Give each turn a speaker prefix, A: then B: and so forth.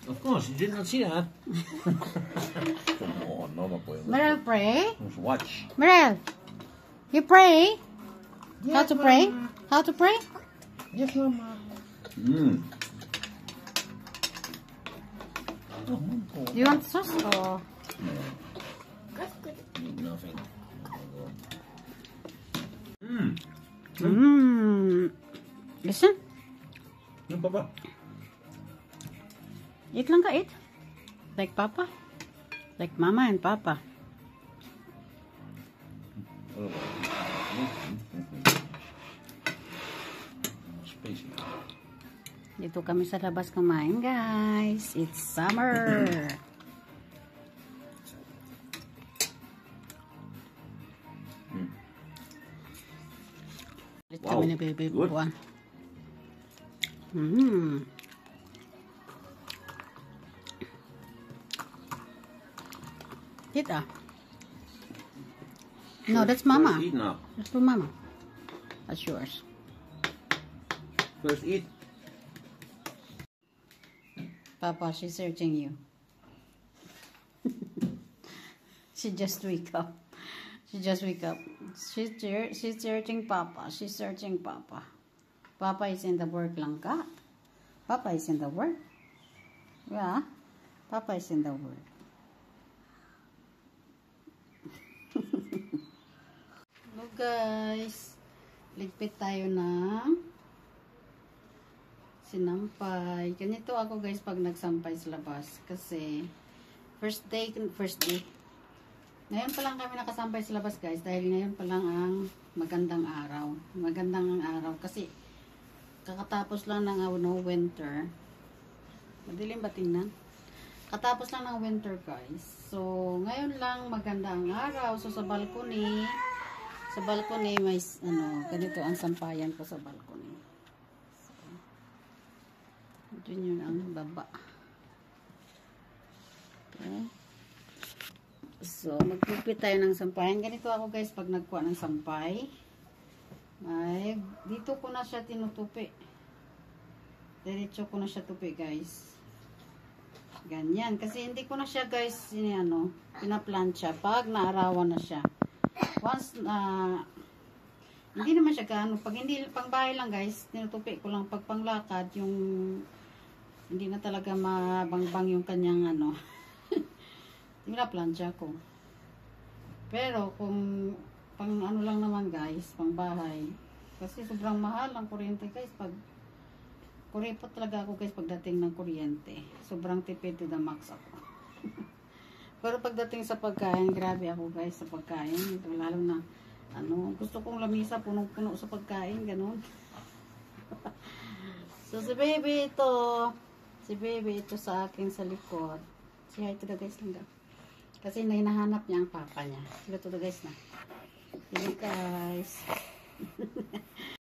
A: Of course, you did not see that. Come on, Mama boy.
B: Merel, pray.
A: Let's watch.
B: Merel, you pray?
C: Yes,
B: How to pray?
C: Mama.
B: How to pray?
C: Yes, Mama.
A: Mmm.
B: Do you want sauce? Or?
A: Need nothing. Mmm.
B: Mmm. Listen.
A: No, Papa.
B: Eat lang ka, eat. Like Papa. Like Mama and Papa.
A: Spicy.
B: Dito kami sa labas kumain, guys. It's summer. Dito
A: Wow.
B: kami ni Baby
A: Good.
B: Buwan. Mmm. Tita. No, that's Mama.
A: First eat now.
B: That's for Mama. That's yours.
A: First eat.
B: Papa, she's searching you. She just wake up. She just wake up. She's searching Papa. She's searching Papa. Papa is in the work lang ka. Papa is in the work. Yeah. Papa is in the work. Hello guys. Ligpit tayo ng sinampay. Ganito ako guys pag nagsampay sa labas. Kasi first day. Ngayon pa lang kami nakasampay sa labas guys. Dahil ngayon pa lang ang magandang araw. Magandang araw. Kasi kakatapos lang ng winter. Madilim ba tingnan? Katapos lang ng winter guys. So ngayon lang maganda ang araw. So sa balcony may ganito ang sampayan ko sa balcony. Doon yun ang baba. Okay. So, magpipit tayo ng sampayan. Ganito ako guys, pag nagkuha ng sampay. Ay, dito ko na siya tinutupi. Diretso ko na siya tupi guys. Ganyan. Kasi hindi ko na siya guys, pinaplansya. Pag naarawan na siya. Once, hindi naman siya gaano. Pag hindi, pang bahay lang guys, tinutupi ko lang. Pag panglakad, yung hindi na talaga mabangbang yung kanyang pinaplansya ko. Pero kung pang lang naman guys, pang bahay. Kasi sobrang mahal ang kuryente guys. Pag kuripot talaga ako guys pagdating ng kuryente. Sobrang tipid to the max ako. Pero pagdating sa pagkain, grabe ako guys sa pagkain. Ito, lalo na gusto kong lamisa punong-puno sa pagkain, ganun. So si baby ito sa akin sa likod. Si hi to the guys lang daw. Kasi hinahanap niya ang papa niya. Sige to the guys na. Sige guys.